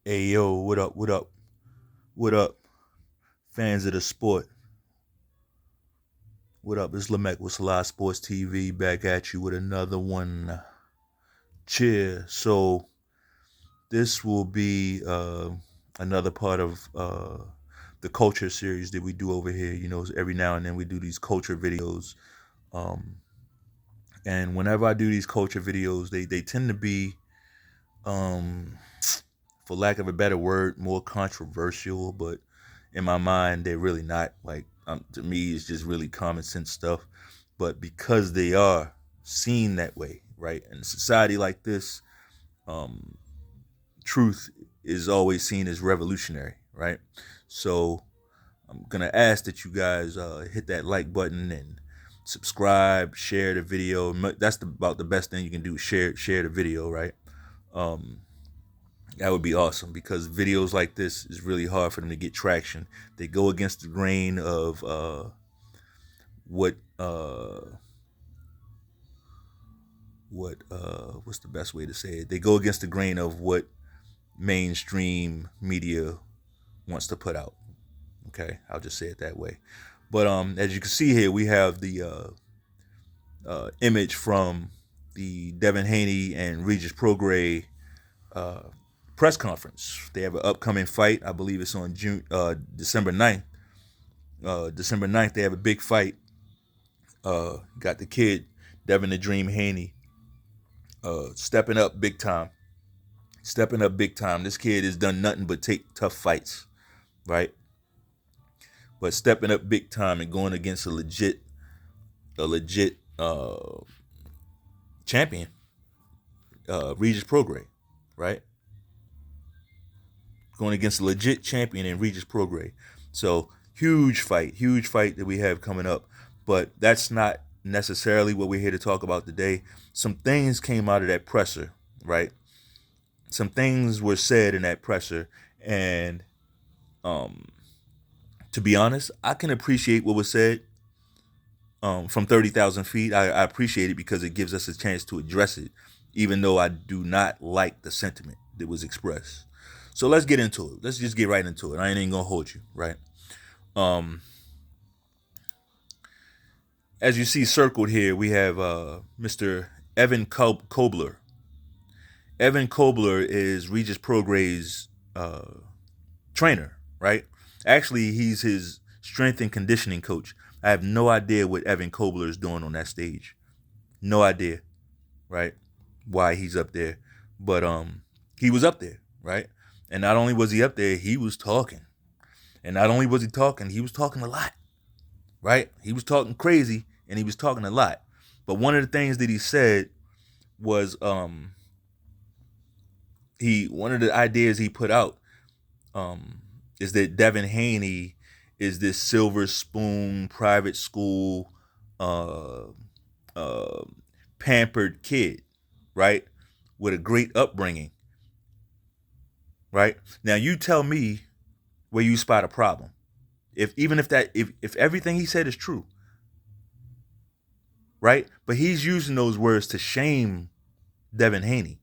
Hey yo, what up? What up? What up? Fans of the sport. What up? It's Lemekh with selahsportstv back at you with another one. Cheer. So this will be another part of the culture series that we do over here. You know, every now and then we do these culture videos. Um, and whenever I do these culture videos, they tend to be, um, for lack of a better word, more controversial, but in my mind, they're really not. Like, to me, it's just really common sense stuff. But because they are seen that way, right, in a society like this, um, truth is always seen as revolutionary, right? So I'm gonna ask that you guys hit that like button and subscribe, share the video. That's about the best thing you can do. Share the video, right? Um, that would be awesome because videos like this is really hard for them to get traction. They go against the grain of what what's the best way to say it? They go against the grain of what mainstream media wants to put out. Okay, I'll just say it that way. But as you can see here, we have the image from the Devin Haney and Regis Prograis uh, press conference. They have an upcoming fight. I believe it's on December 9th. December 9th, they have a big fight. Got the kid, Devin the Dream Haney, stepping up big time. Stepping up big time. This kid has done nothing but take tough fights, right? But stepping up big time and going against a legit champion, Regis Prograis, right? Going against a legit champion in Regis Prograis. So huge fight that we have coming up. But that's not necessarily what we're here to talk about today. Some things came out of that presser, right? Some things were said in that presser, and to be honest, I can appreciate what was said from 30,000 feet. I appreciate it because it gives us a chance to address it, even though I do not like the sentiment that was expressed. So let's get into it. Let's just get right into it. I ain't even gonna hold you, right? Um, as you see circled here, we have Mr. Evan Kobler. Evan Kobler is Regis Prograis' trainer, right? Actually, he's his strength and conditioning coach. I have no idea what Evan Kobler is doing on that stage. No idea, right? Why he's up there. But he was up there, right? And not only was he up there, he was talking. And not only was he was talking a lot, right? He was talking crazy and he was talking a lot. But one of the things that he said was one of the ideas he put out is that Devin Haney is this silver spoon private school uh, uh, pampered kid, right, with a great upbringing, right? Now you tell me where you spot a problem. If everything he said is true, right? But he's using those words to shame Devin Haney,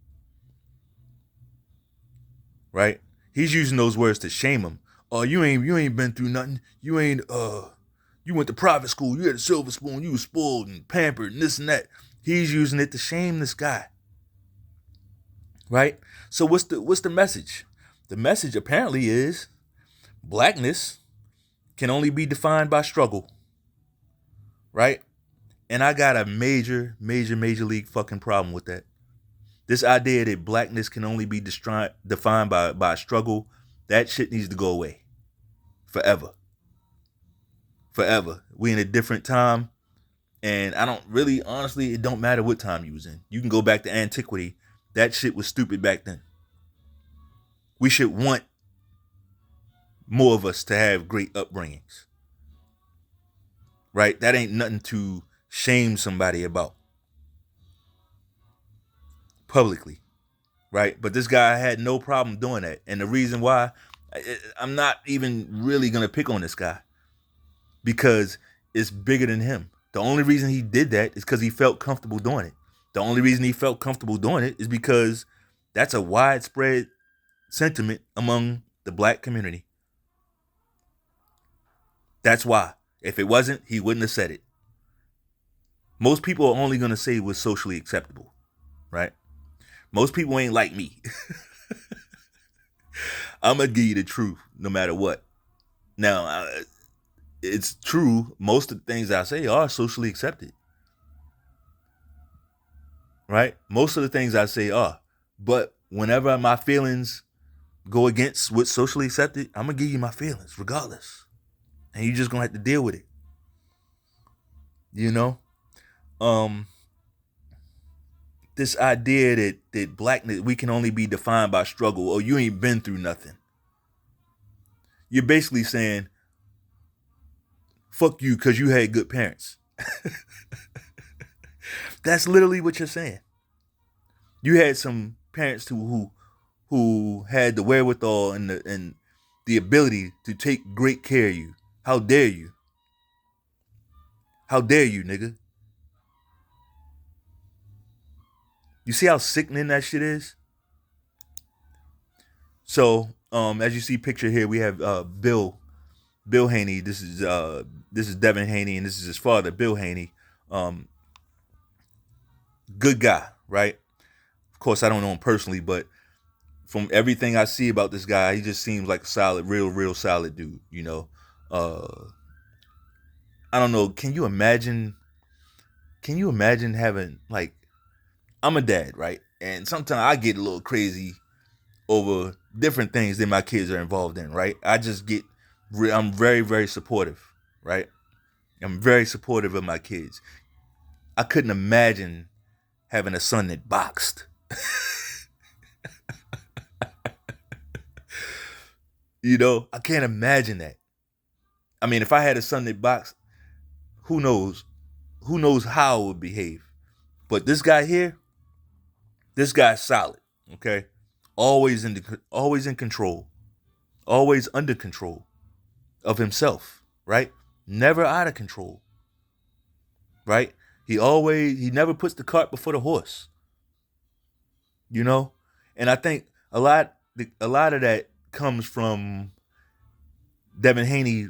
right? He's using those words to shame him. Oh, you ain't been through nothing. You went to private school. You had a silver spoon. You was spoiled and pampered and this and that. He's using it to shame this guy, right? So what's the message? The message apparently is blackness can only be defined by struggle, right? And I got a major league fucking problem with that. This idea that blackness can only be defined by struggle, that shit needs to go away forever. Forever. We in a different time, and I don't really, honestly, it don't matter what time you was in. You can go back to antiquity. That shit was stupid back then. We should want more of us to have great upbringings, right? That ain't nothing to shame somebody about publicly, right? But this guy had no problem doing that. And the reason why, I'm not even really going to pick on this guy because it's bigger than him. The only reason he did that is because he felt comfortable doing it. The only reason he felt comfortable doing it is because that's a widespread sentiment among the black community. That's why. If it wasn't, he wouldn't have said it. Most people are only going to say what's socially acceptable, right? Most people ain't like me. I'm going to give you the truth no matter what. Now, it's true. Most of the things I say are socially accepted, right? Most of the things I say are. But whenever my feelings go against what's socially accepted, I'm going to give you my feelings regardless. And you're just going to have to deal with it. You know? This idea that blackness, we can only be defined by struggle, or you ain't been through nothing. You're basically saying, fuck you because you had good parents. That's literally what you're saying. You had some parents who had the wherewithal and the ability to take great care of you. How dare you? How dare you, nigga? You see how sickening that shit is? So, as you see picture here, we have Bill Haney. This is Devin Haney, and this is his father, Bill Haney. Good guy, right? Of course, I don't know him personally, but from everything I see about this guy, he just seems like a solid, real solid dude. You know, I don't know. Can you imagine having, like, I'm a dad, right? And sometimes I get a little crazy over different things that my kids are involved in, right? I'm very supportive, right? I'm very supportive of my kids. I couldn't imagine having a son that boxed. You know, I can't imagine that. I mean, if I had a son that boxed, who knows? Who knows how it would behave? But this guy here, this guy's solid, okay? Always in control. Always under control of himself, right? Never out of control, right? He never puts the cart before the horse, you know? And I think a lot of that comes from Devin Haney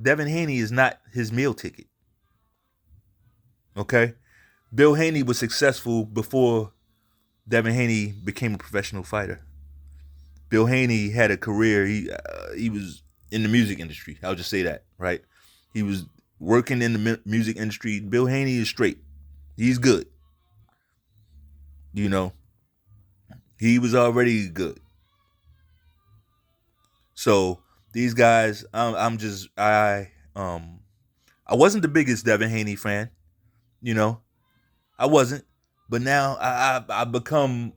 Devin Haney is not his meal ticket. Okay? Bill Haney was successful before Devin Haney became a professional fighter. Bill Haney had a career. He was in the music industry. I'll just say that, right? He was working in the music industry. Bill Haney is straight. He's good. You know, he was already good. So these guys, I wasn't the biggest Devin Haney fan. You know, I wasn't, but now I become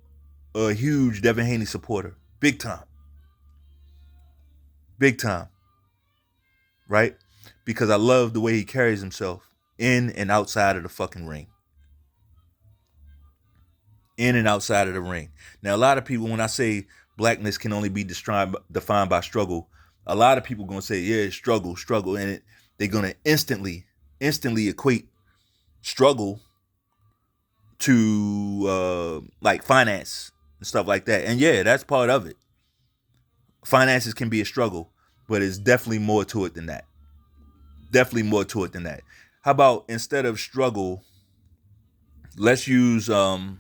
a huge Devin Haney supporter, big time, right? Because I love the way he carries himself in and outside of the fucking ring. In and outside of the ring. Now, a lot of people, when I say blackness can only be defined by struggle, a lot of people gonna say, yeah, struggle, and they're gonna instantly equate struggle to like finance and stuff like that. And yeah, that's part of it. Finances can be a struggle, but it's definitely more to it than that. How about, instead of struggle, let's use the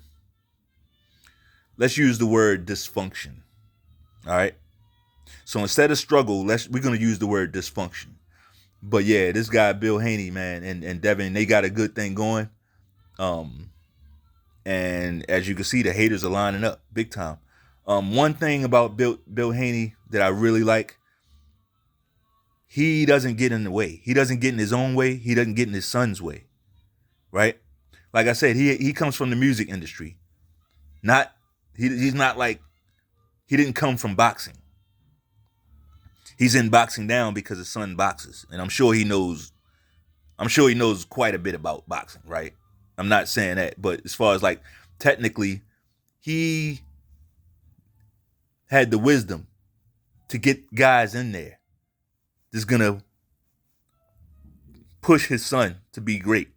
word dysfunction. All right. So instead of struggle, we're gonna use the word dysfunction. But yeah, this guy Bill Haney, man, and Devin, they got a good thing going. And as you can see, the haters are lining up big time. One thing about Bill Haney that I really like, he doesn't get in the way. He doesn't get in his own way. He doesn't get in his son's way, right? Like I said, he comes from the music industry. He's not like, he didn't come from boxing. He's in boxing now because his son boxes, and I'm sure he knows quite a bit about boxing, right? I'm not saying that, but as far as, like, technically, he had the wisdom to get guys in there that's gonna push his son to be great.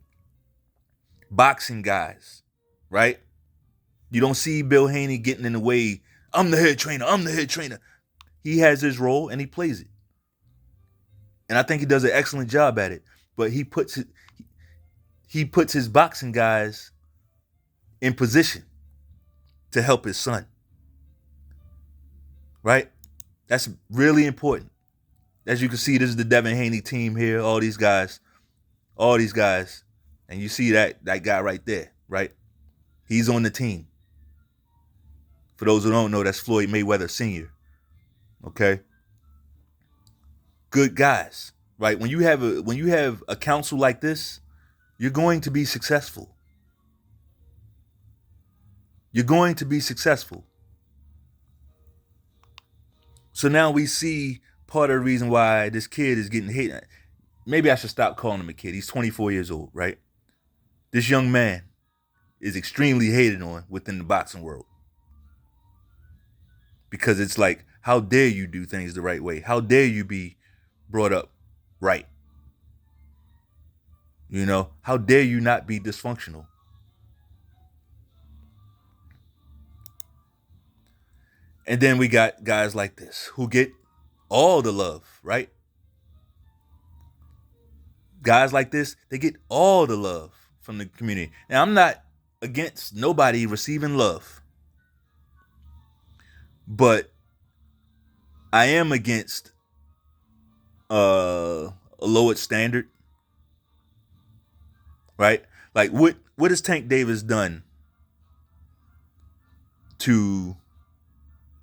Boxing guys, right? You don't see Bill Haney getting in the way I'm the head trainer. I'm the head trainer. He has his role and he plays it. And I think he does an excellent job at it. But he puts his boxing guys in position to help his son. Right? That's really important. As you can see, this is the Devin Haney team here. All these guys. And you see that guy right there, right? He's on the team. For those who don't know, that's Floyd Mayweather Sr. Okay? Good guys, right? When you have a council like this, you're going to be successful. You're going to be successful. So now we see part of the reason why this kid is getting hate. Maybe I should stop calling him a kid. He's 24 years old, right? This young man is extremely hated on within the boxing world. Because it's like, how dare you do things the right way? How dare you be brought up right? You know, how dare you not be dysfunctional? And then we got guys like this who get all the love, right? Guys like this, they get all the love from the community. Now, I'm not against nobody receiving love, but I am against a lowered standard, right? Like what has Tank Davis done to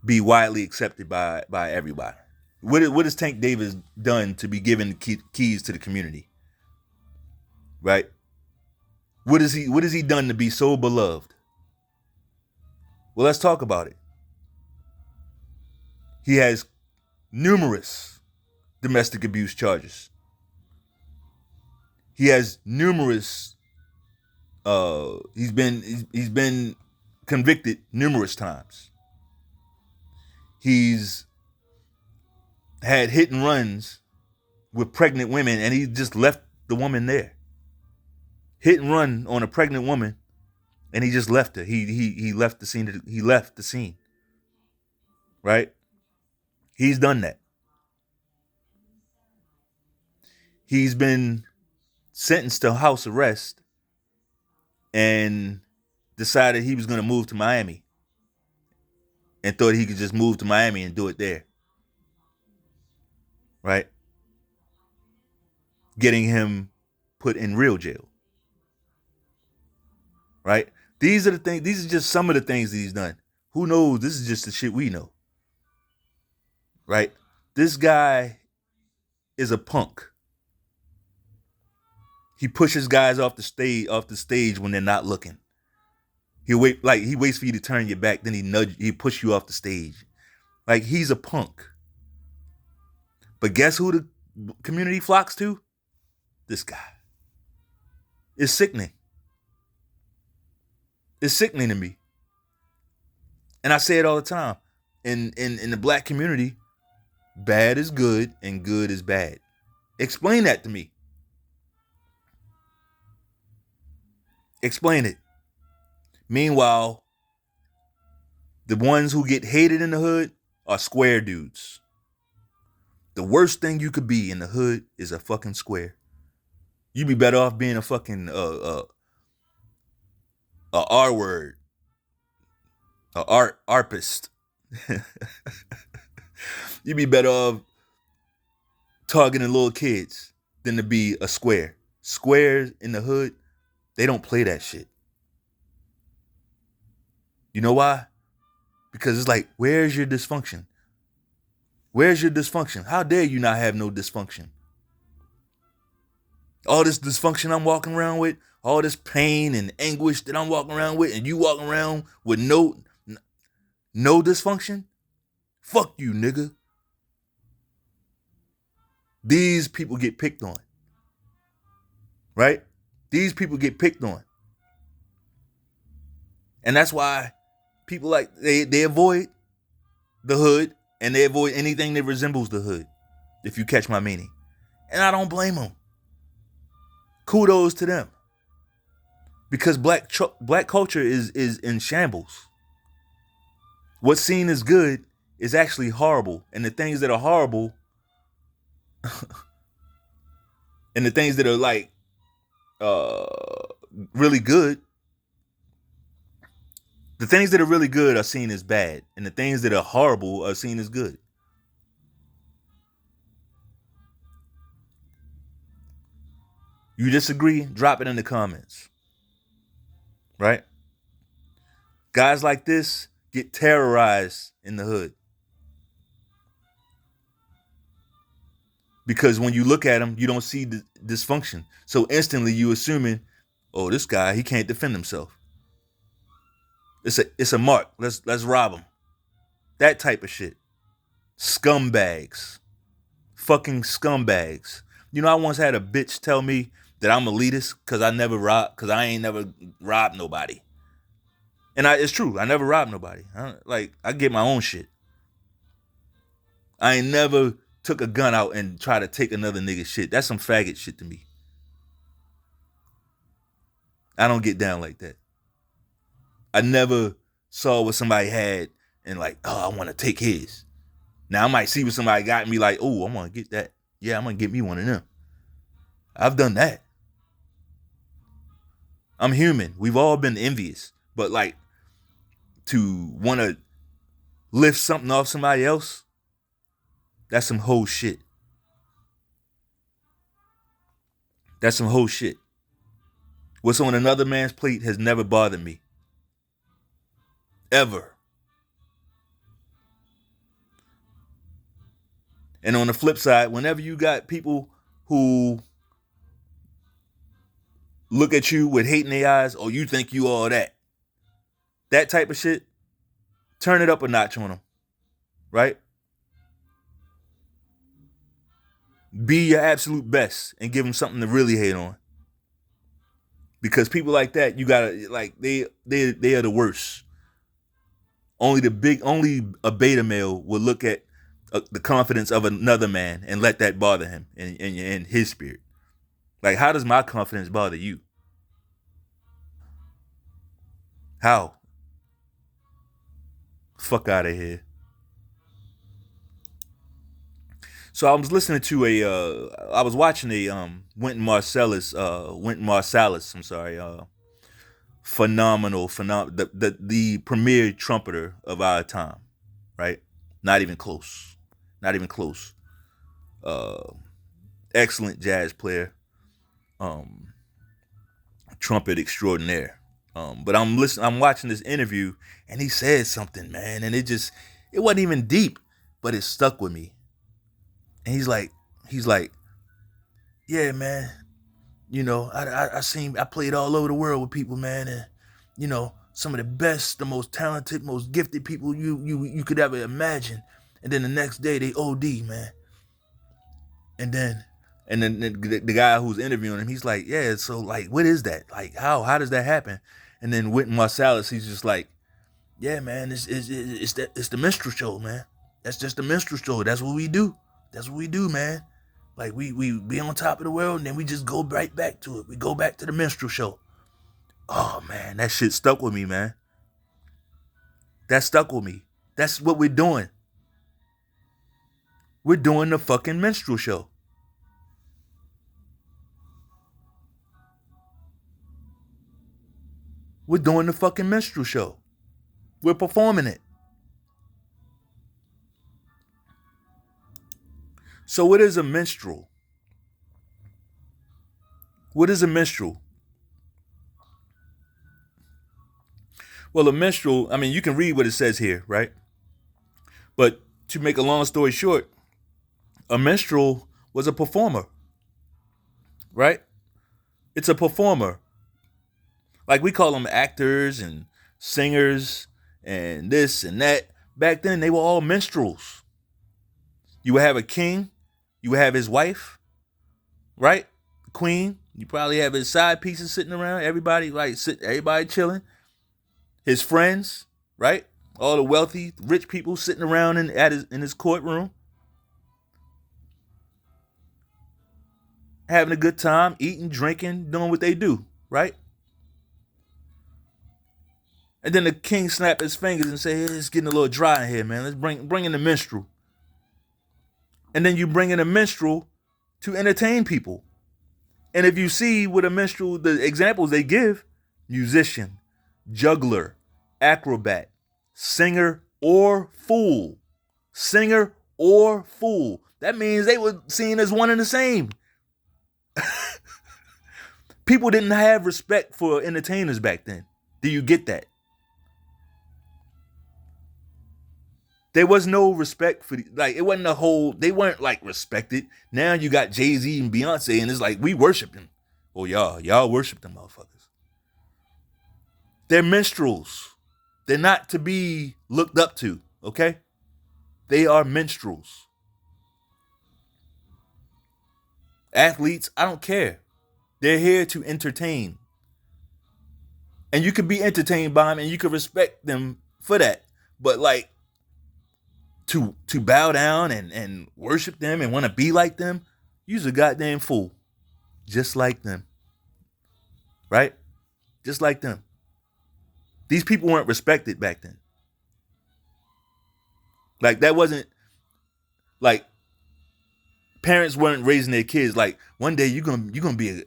be widely accepted by everybody? What has Tank Davis done to be given keys to the community? Right? What has he done to be so beloved? Well, let's talk about it. He has numerous domestic abuse charges. He has numerous he's been convicted numerous times. He's had hit and runs with pregnant women, and he just left the woman there. Hit and run on a pregnant woman, and he just left her. He left the scene. He left the scene. Right? He's done that. He's been sentenced to house arrest and decided he was going to move to Miami and thought he could just move to Miami and do it there. Right? Getting him put in real jail. Right? These are the things. These are just some of the things that he's done. Who knows? This is just the shit we know. Right? This guy is a punk. He pushes guys off the stage when they're not looking. He waits for you to turn your back, then he push you off the stage. Like, he's a punk. But guess who the community flocks to? This guy. It's sickening. It's sickening to me. And I say it all the time. In the black community, bad is good and good is bad. Explain that to me. Explain it. Meanwhile, the ones who get hated in the hood are square dudes. The worst thing you could be in the hood is a fucking square. You'd be better off being a fucking a R word, a arpist. You'd be better off targeting little kids than to be a square. Squares in the hood, they don't play that shit. You know why? Because it's like, where's your dysfunction? Where's your dysfunction? How dare you not have no dysfunction? All this dysfunction I'm walking around with, all this pain and anguish that I'm walking around with, and you walking around with no dysfunction? Fuck you, nigga. These people get picked on. Right? These people get picked on. And that's why people they avoid the hood and they avoid anything that resembles the hood, if you catch my meaning. And I don't blame them. Kudos to them. Because black culture is in shambles. What's seen as good is actually horrible. And the things that are horrible and the things that are like uh really good, the things that are really good are seen as bad. And the things that are horrible are seen as good. You disagree? Drop it in the comments. Right? Guys like this get terrorized in the hood. Because when you look at him, you don't see the dysfunction. So instantly you assuming, oh, this guy, he can't defend himself. It's a mark. Let's rob him. That type of shit. Scumbags. Fucking scumbags. You know, I once had a bitch tell me that I'm elitist because I ain't never robbed nobody. And it's true. I never robbed nobody. I get my own shit. I ain't never took a gun out and try to take another nigga's shit. That's some faggot shit to me. I don't get down like that. I never saw what somebody had and like, oh, I want to take his. Now I might see what somebody got and be like, oh, I'm gonna get that. Yeah, I'm gonna get me one of them. I've done that. I'm human. We've all been envious, but like to want to lift something off somebody else, that's some whole shit. That's some whole shit. What's on another man's plate has never bothered me. Ever. And on the flip side, whenever you got people who look at you with hate in their eyes, or you think you all that type of shit, turn it up a notch on them, right? Be your absolute best and give them something to really hate on. Because people like that, you gotta like they are the worst. Only a beta male will look at the confidence of another man and let that bother him in his spirit. Like, how does my confidence bother you? How? Fuck out of here. So I was listening to I was watching a Wynton Marsalis, I'm sorry, phenomenal, the premier trumpeter of our time, right? Not even close. Not even close. Uh, Excellent jazz player, um, trumpet extraordinaire. But I'm watching this interview, and he said something, man, and it wasn't even deep, but it stuck with me. And he's like, yeah, man, you know, I played all over the world with people, man, and you know, some of the best, the most talented, most gifted people you could ever imagine. And then the next day they OD, man. And then the guy who's interviewing him, he's like, yeah, so like, what is that? Like, how does that happen? And then Wynton Marsalis, he's just like, yeah, man, it's the minstrel show, man. That's just the minstrel show. That's what we do. That's what we do, man. Like we be on top of the world and then we just go right back to it. We go back to the minstrel show. Oh man, that shit stuck with me, man. That stuck with me. That's what we're doing. We're doing the fucking minstrel show. We're doing the fucking minstrel show. We're performing it. So what is a minstrel? What is a minstrel? Well, a minstrel, I mean, you can read what it says here, right? But to make a long story short, a minstrel was a performer, right? It's a performer. Like we call them actors and singers and this and that. Back then, they were all minstrels. You would have a king, you would have his wife, right? The queen. You probably have his side pieces sitting around. Everybody chilling. His friends, right? All the wealthy, rich people sitting around in his courtroom, having a good time, eating, drinking, doing what they do, right? And then the king snapped his fingers and said, hey, it's getting a little dry in here, man. Let's bring in the minstrel. And then you bring in a minstrel to entertain people. And if you see with a minstrel, the examples they give, musician, juggler, acrobat, singer, or fool. Singer or fool. That means they were seen as one and the same. People didn't have respect for entertainers back then. Do you get that? There was no respect for it wasn't a whole, they weren't like respected. Now you got Jay-Z and Beyonce and it's like we worship them. Oh y'all worship them motherfuckers. They're minstrels. They're not to be looked up to, okay? They are minstrels. Athletes, I don't care. They're here to entertain. And you could be entertained by them and you could respect them for that. But like to bow down and worship them and want to be like them, you's a goddamn fool. Just like them. Right? Just like them. These people weren't respected back then. Like that wasn't like parents weren't raising their kids like one day you're gonna be an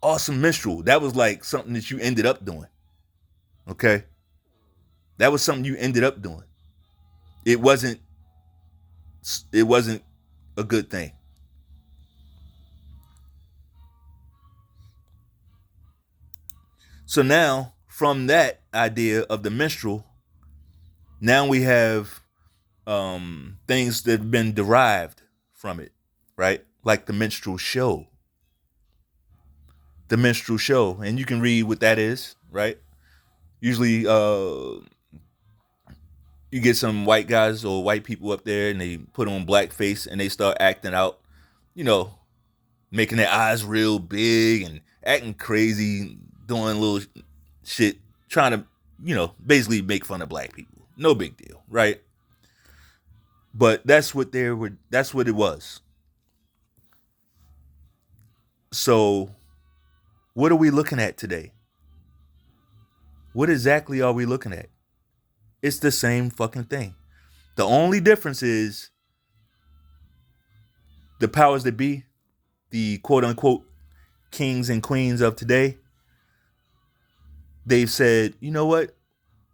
awesome minstrel. That was like something that you ended up doing. Okay? That was something you ended up doing. It wasn't a good thing. So now, from that idea of the minstrel, now we have things that have been derived from it, right? Like the minstrel show. The minstrel show. And you can read what that is, right? Usually you get some white guys or white people up there and they put on blackface and they start acting out, making their eyes real big and acting crazy, doing little shit, trying to, basically make fun of black people. No big deal, right? But that's what it was. So what are we looking at today? What exactly are we looking at? It's the same fucking thing. The only difference is the powers that be, the quote unquote kings and queens of today, they've said, you know what?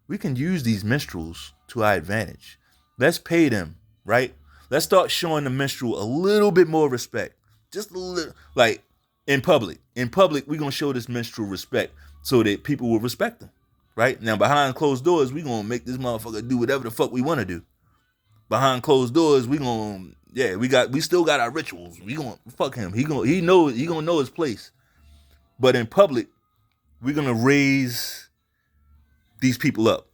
We can use these minstrels to our advantage. Let's pay them, right? Let's start showing the minstrel a little bit more respect. Just a little, like in public. In public, we're going to show this minstrel respect so that people will respect them, right? Now, behind closed doors, we're going to make this motherfucker do whatever the fuck we want to do. Behind closed doors, we still got our rituals. We going to fuck him. He going to know his place. But in public, we're going to raise these people up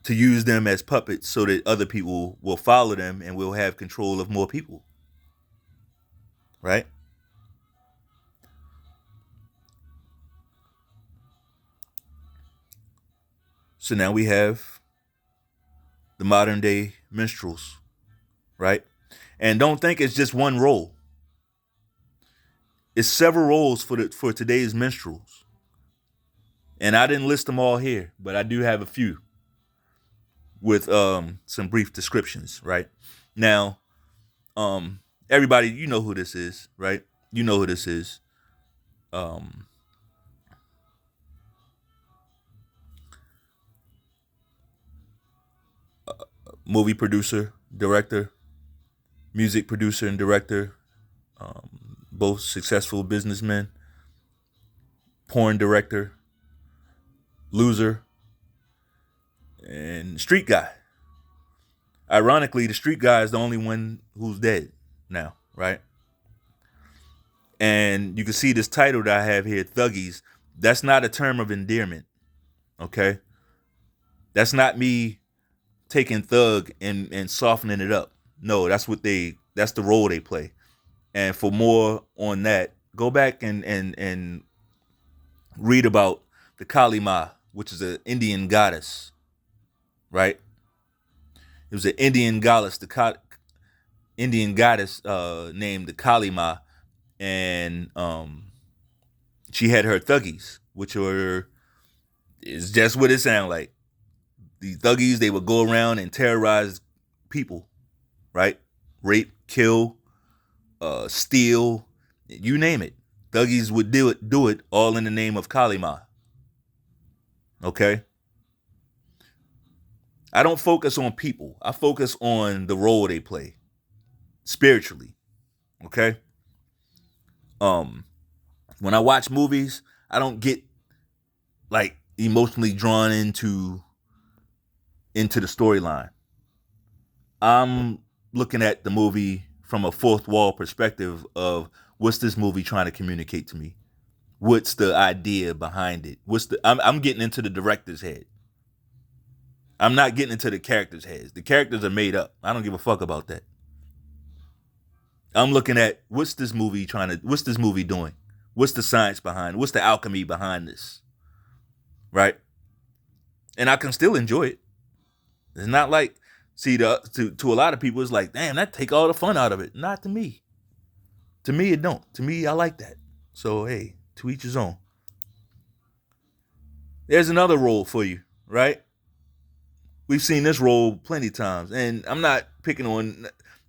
to use them as puppets so that other people will follow them and we'll have control of more people. Right? So now we have the modern day minstrels, right? And don't think it's just one role. It's several roles for today's minstrels. And I didn't list them all here, but I do have a few with some brief descriptions, right? Now, everybody, you know who this is, right? You know who this is. Movie producer, director, music producer and director, both successful businessmen, porn director, loser, and street guy. Ironically, the street guy is the only one who's dead now, right? And you can see this title that I have here, Thuggies. That's not a term of endearment, okay? That's not me taking thug and softening it up. No, that's the role they play. And for more on that, go back and read about the Kali Ma, which is an Indian goddess, right? It was an Indian goddess, Indian goddess named the Kali Ma, and she had her thuggies, which were It's just what it sounds like. These thuggies, they would go around and terrorize people, right? Rape, kill, steal, you name it. Thuggies would do it all in the name of Kalima. Okay? I don't focus on people. I focus on the role they play spiritually. Okay? Um, when I watch movies, I don't get like emotionally drawn into the storyline. I'm looking at the movie from a fourth wall perspective of what's this movie trying to communicate to me? What's the idea behind it? I'm getting into the director's head. I'm not getting into the characters' heads. The characters are made up. I don't give a fuck about that. I'm looking at what's this movie doing? What's the science behind it? What's the alchemy behind this? Right? And I can still enjoy it. It's not like, to a lot of people, it's like, damn, that take all the fun out of it. Not to me. To me, it don't. To me, I like that. So, hey, to each his own. There's another role for you, right? We've seen this role plenty of times. And I'm not picking on,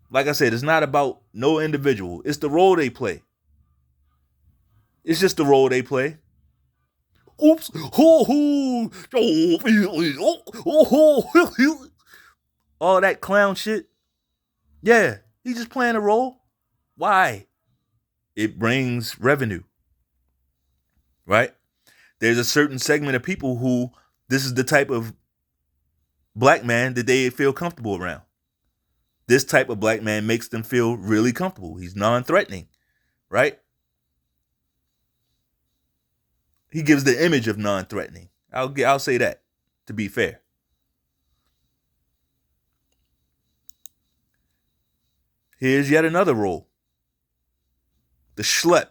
like I said, it's not about no individual. It's the role they play. It's just the role they play. Oops. All that clown shit. Yeah, he's just playing a role. Why? It brings revenue. Right? There's a certain segment of people who this is the type of black man that they feel comfortable around. This type of black man makes them feel really comfortable. He's non-threatening, right? He gives the image of non-threatening. I'll say that, to be fair. Here's yet another role. The schlep.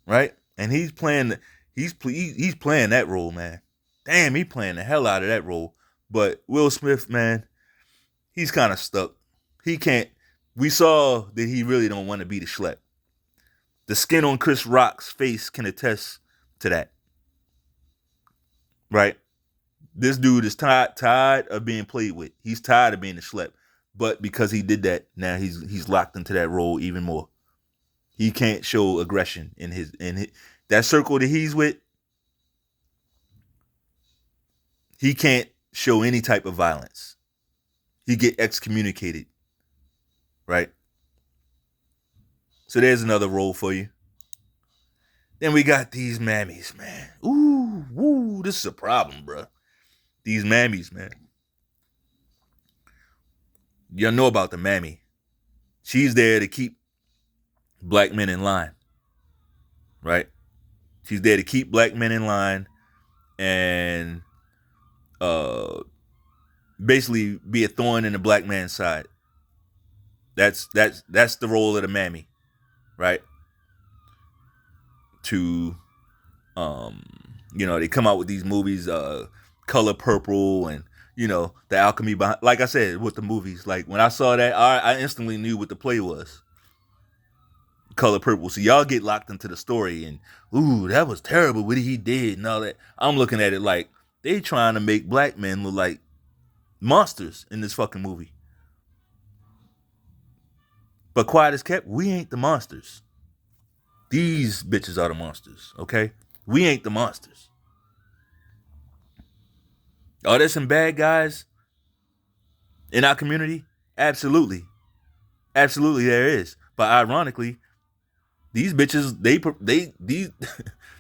Right? And he's playing that role, man. Damn, he's playing the hell out of that role. But Will Smith, man, he's kind of stuck. He can't. We saw that he really don't want to be the schlep. The skin on Chris Rock's face can attest to that. Right? This dude is tired of being played with. He's tired of being a schlep. But because he did that, now he's locked into that role even more. He can't show aggression in his that circle that he's with. He can't show any type of violence. He get excommunicated. Right? So there's another role for you. Then we got these mammies, man. Ooh, this is a problem, bro. These mammies, man. Y'all know about the mammy. She's there to keep black men in line. Right? She's there to keep black men in line and basically be a thorn in the black man's side. That's the role of the mammy, right? To they come out with these movies, Color Purple, and the alchemy behind. Like I said, with the movies, like when I saw that, I instantly knew what the play was. Color Purple. So y'all get locked into the story, and that was terrible what he did and all that. I'm looking at it like they trying to make black men look like monsters in this fucking movie. But quiet as kept, we ain't the monsters. These bitches are the monsters, okay? We ain't the monsters. Are there some bad guys in our community? Absolutely. Absolutely there is. But ironically, these bitches, these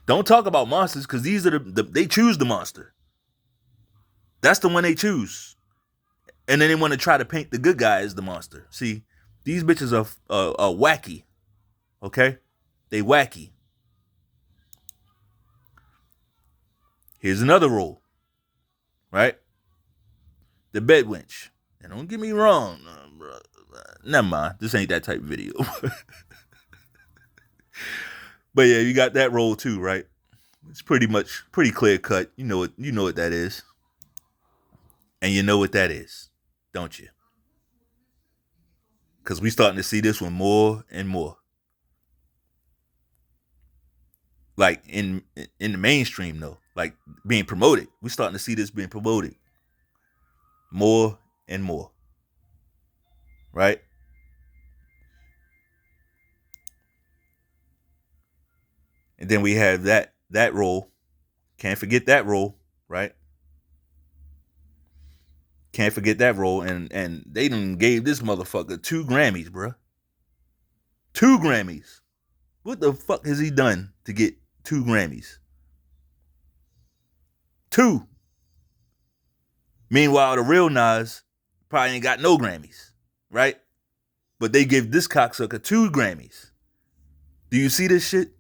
don't talk about monsters because these are they choose the monster. That's the one they choose. And then they want to try to paint the good guy as the monster. See, these bitches are wacky. Okay? They wacky. Here's another rule. Right? The bed wench. And don't get me wrong. Never mind. This ain't that type of video. But yeah, you got that role too, right? It's pretty clear cut. You know what that is. And you know what that is, don't you? Because we starting to see this one more and more. Like in the mainstream though, like being promoted. We're starting to see this being promoted more and more, right? And then we have that role. Can't forget that role, right? Can't forget that role. And they done gave this motherfucker 2 Grammys, bruh. 2 Grammys. What the fuck has he done to get 2 Grammys? Two. Meanwhile, the real Nas probably ain't got no Grammys, right? But they give this cocksucker 2 Grammys. Do you see this shit?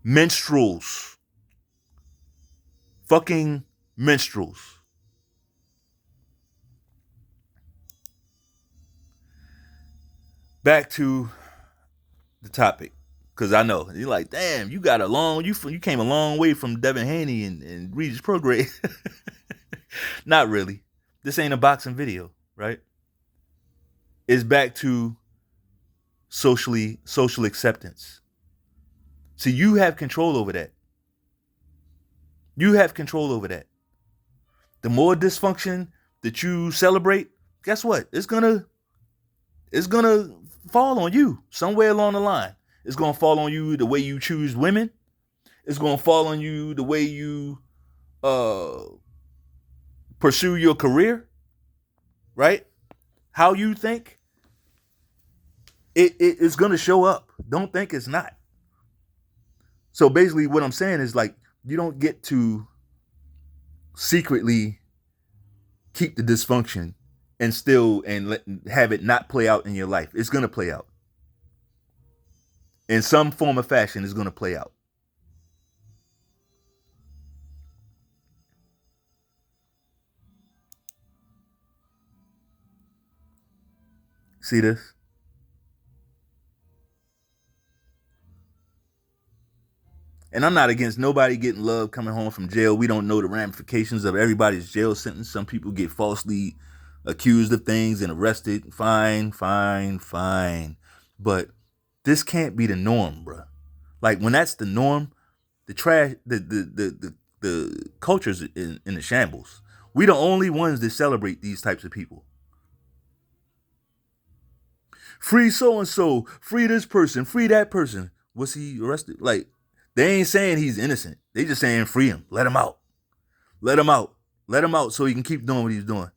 Minstrels. Fucking minstrels. Back to the topic. Cause I know you're like, damn, you got a long, you came a long way from Devin Haney and Regis Prograde. Not really. This ain't a boxing video, right? It's back to social acceptance. See, you have control over that. You have control over that. The more dysfunction that you celebrate, guess what? It's gonna fall on you somewhere along the line. It's gonna fall on you the way you choose women. It's gonna fall on you the way you pursue your career, right? How you think, it's gonna show up. Don't think it's not. So basically, what I'm saying is like you don't get to secretly keep the dysfunction and still have it not play out in your life. It's gonna play out in some form or fashion. It's gonna play out. See this? And I'm not against nobody getting love coming home from jail. We don't know the ramifications of everybody's jail sentence. Some people get falsely accused of things and arrested. Fine, fine, fine. But this can't be the norm, bro. Like when that's the norm, the trash, the culture's in the shambles. We the only ones that celebrate these types of people. Free so and so, free this person, free that person. Was he arrested? Like they ain't saying he's innocent. They just saying free him, let him out, let him out, let him out, so he can keep doing what he's doing.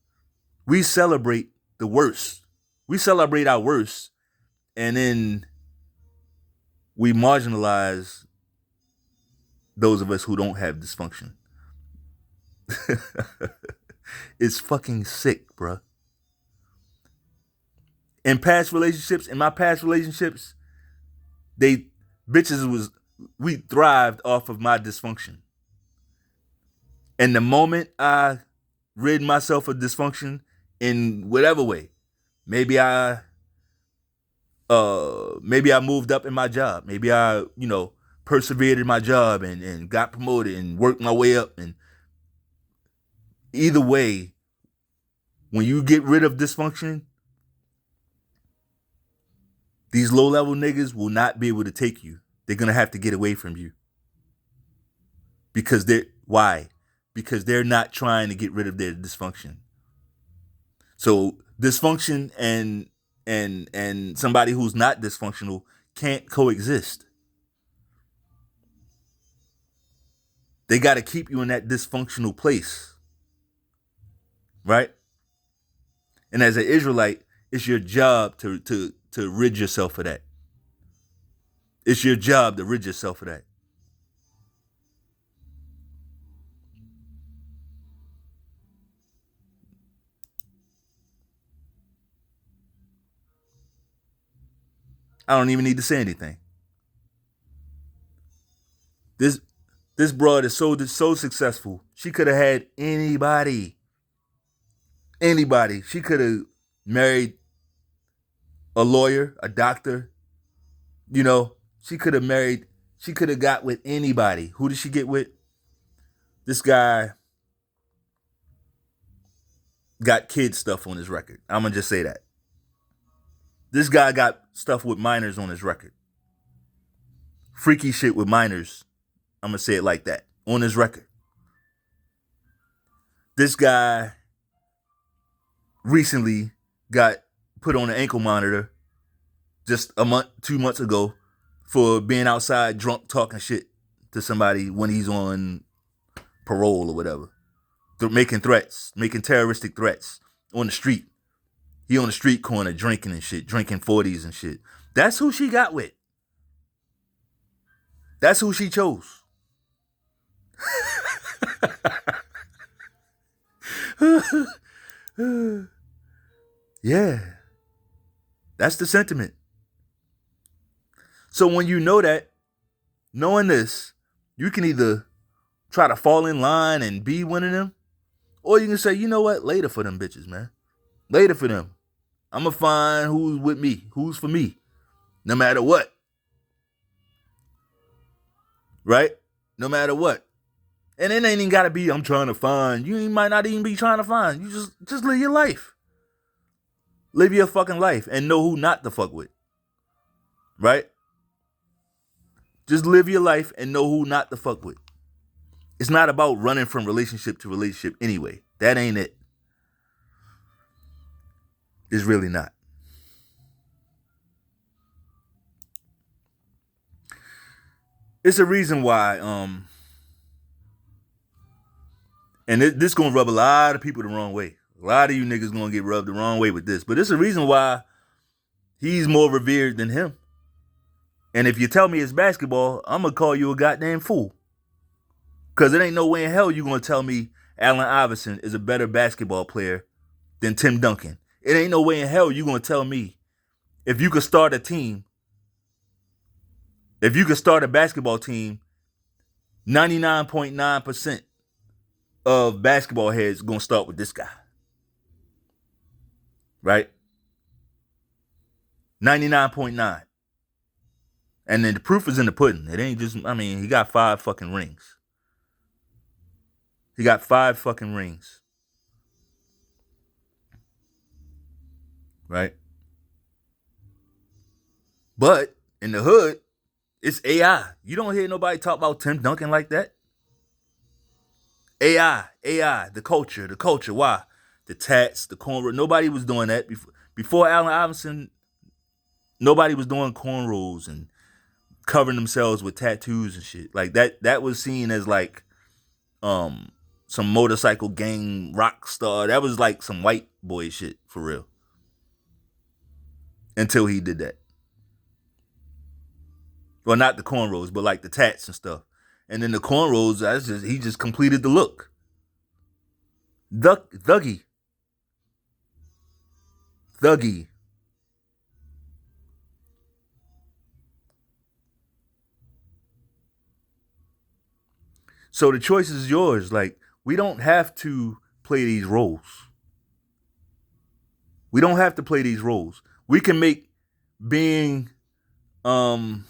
We celebrate the worst. We celebrate our worst, and then we marginalize those of us who don't have dysfunction. It's fucking sick, bruh. In my past relationships, we thrived off of my dysfunction. And the moment I rid myself of dysfunction in whatever way, maybe I moved up in my job. Maybe I, persevered in my job and got promoted and worked my way up. And either way, when you get rid of dysfunction, these low-level niggas will not be able to take you. They're going to have to get away from you. Why? Because they're not trying to get rid of their dysfunction. So dysfunction and somebody who's not dysfunctional can't coexist. They got to keep you in that dysfunctional place. Right? And as an Israelite, it's your job to rid yourself of that. It's your job to rid yourself of that. I don't even need to say anything. This broad is so successful. She could have had anybody. Anybody. She could have married a lawyer, a doctor. She could have got with anybody. Who did she get with? This guy got kid stuff on his record. I'm going to just say that. This guy got stuff with minors on his record. freaky shit with minors. I'm going to say it like that. On his record. This guy recently got put on an ankle monitor just a month, 2 months ago for being outside drunk talking shit to somebody when he's on parole or whatever. Making threats, making terroristic threats on the street. He on the street corner drinking and shit, drinking 40s and shit. That's who she got with. That's who she chose. Yeah. That's the sentiment. So when you know that, knowing this, you can either try to fall in line and be one of them, or you can say, you know what, later for them bitches, man. Later for them. I'm going to find who's with me, who's for me, no matter what. Right? No matter what. And it ain't even got to be, I'm trying to find. You might not even be trying to find. You just live your life. Live your fucking life and know who not to fuck with. Right? Just live your life and know who not to fuck with. It's not about running from relationship to relationship anyway. That ain't it. It's really not. It's a reason why, and this gonna rub a lot of people the wrong way. A lot of you niggas gonna get rubbed the wrong way with this. But it's a reason why he's more revered than him. And if you tell me it's basketball, I'm gonna call you a goddamn fool. Because it ain't no way in hell you gonna tell me Allen Iverson is a better basketball player than Tim Duncan. It ain't no way in hell you gonna tell me if you could start a team, if you could start a basketball team, 99.9% of basketball heads gonna start with this guy. Right? 99.9. And then the proof is in the pudding. It ain't just, he got 5 fucking rings. He got 5 fucking rings. Right? But in the hood, it's AI. You don't hear nobody talk about Tim Duncan like that. AI, the culture. Why? The tats, the cornrow. Nobody was doing that before Allen Iverson. Nobody was doing cornrows and covering themselves with tattoos and shit. Like that was seen as like some motorcycle gang rock star. That was like some white boy shit for real. Until he did that. Well, not the cornrows, but like the tats and stuff. And then the cornrows, he just completed the look. Thuggy. So the choice is yours. Like, we don't have to play these roles. We don't have to play these roles. We can make being upright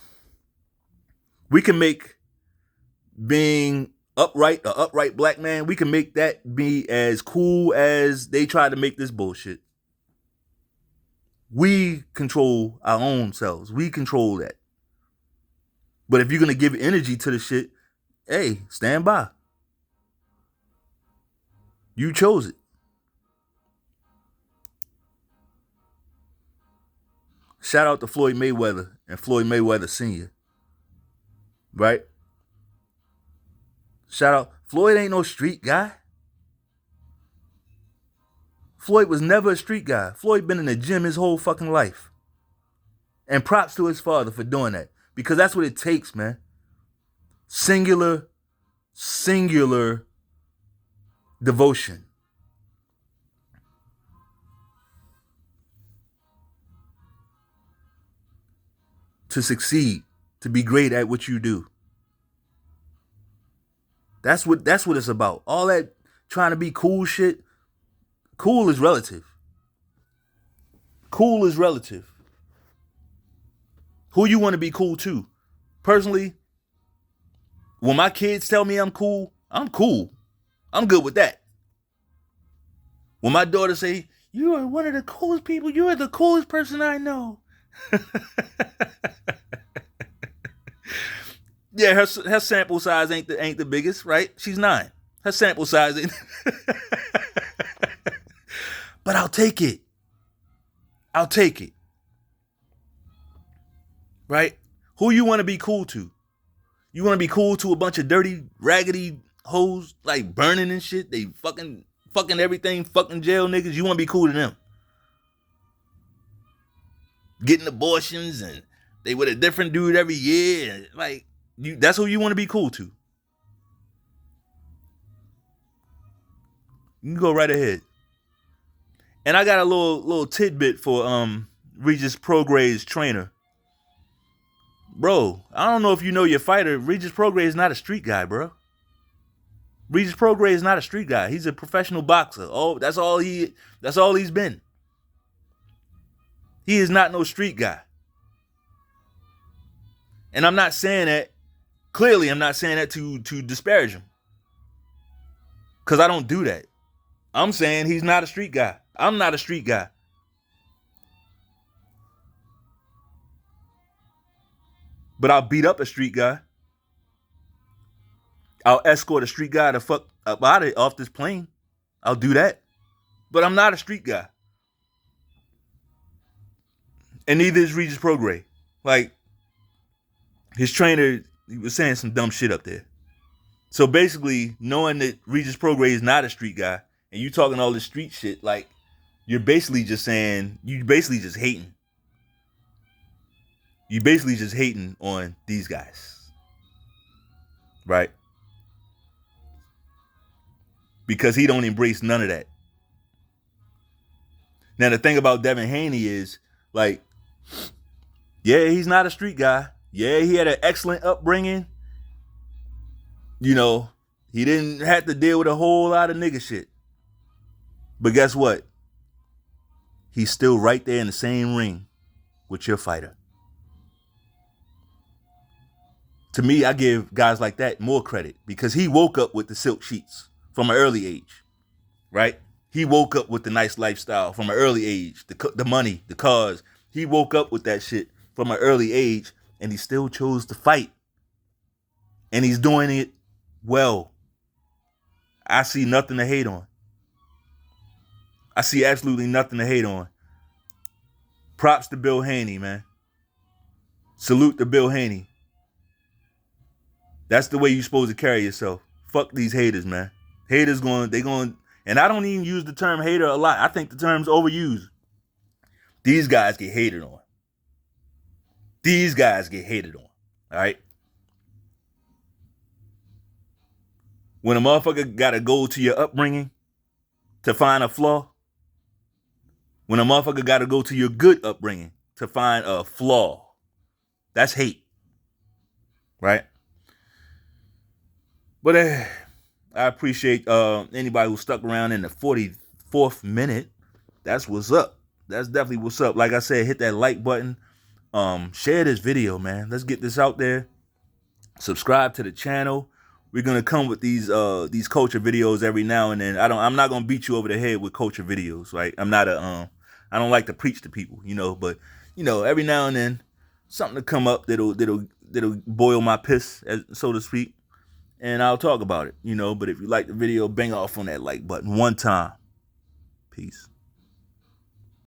black man, we can make that be as cool as they try to make this bullshit. We control our own selves. We control that. But if you're going to give energy to the shit, hey, stand by. You chose it. Shout out to Floyd Mayweather and Floyd Mayweather Sr. Right? Shout out. Floyd ain't no street guy. Floyd was never a street guy. Floyd been in the gym his whole fucking life. And props to his father for doing that. Because that's what it takes, man. Singular devotion. To succeed. To be great at what you do. That's what it's about. All that trying to be cool shit. Cool is relative. Cool is relative. Who you want to be cool to? Personally, when my kids tell me I'm cool, I'm cool. I'm good with that. When my daughter say, you are one of the coolest people, you are the coolest person I know. Yeah, her sample size ain't the biggest, right? She's 9. Her sample size ain't. But I'll take it. I'll take it. Right? Who you want to be cool to? You want to be cool to a bunch of dirty, raggedy hoes, like burning and shit? They fucking everything, fucking jail niggas. You want to be cool to them? Getting abortions and they with a different dude every year. And like, that's who you want to be cool to. You can go right ahead. And I got a little tidbit for Regis Progray's trainer. Bro, I don't know if you know your fighter. Regis Progray is not a street guy, bro. Regis Progray is not a street guy. He's a professional boxer. Oh, that's all he's been. He is not no street guy. And I'm not saying that, clearly I'm not saying that to disparage him. Because I don't do that. I'm saying he's not a street guy. I'm not a street guy. But I'll beat up a street guy. I'll escort a street guy to fuck up out of off this plane. I'll do that. But I'm not a street guy. And neither is Regis Progray. Like, his trainer, he was saying some dumb shit up there. So basically, knowing that Regis Progray is not a street guy, and you talking all this street shit, like, you're basically just saying, you basically just hating. You basically just hating on these guys. Right? Because he don't embrace none of that. Now, the thing about Devin Haney is, like, yeah, he's not a street guy. Yeah, he had an excellent upbringing. You know, he didn't have to deal with a whole lot of nigga shit. But guess what? He's still right there in the same ring with your fighter. To me, I give guys like that more credit because he woke up with the silk sheets from an early age, right? He woke up with the nice lifestyle from an early age, the money, the cars. He woke up with that shit from an early age, and he still chose to fight. And he's doing it well. I see nothing to hate on. I see absolutely nothing to hate on. Props to Bill Haney, man. Salute to Bill Haney. That's the way you're supposed to carry yourself. Fuck these haters, man. Haters going, and I don't even use the term hater a lot. I think the term's overused. These guys get hated on. These guys get hated on. All right? When a motherfucker got to go to your upbringing to find a flaw, when a motherfucker got to go to your good upbringing to find a flaw, that's hate. Right? But I appreciate anybody who stuck around in the 44th minute. That's what's up. That's definitely what's up. Like I said, hit that like button. Share this video, man. Let's get this out there. Subscribe to the channel. We're gonna come with these culture videos every now and then. I'm not gonna beat you over the head with culture videos, right? I don't like to preach to people, but every now and then something to come up that'll boil my piss, so to speak. And I'll talk about it, but if you like the video, bang off on that like button one time. Peace.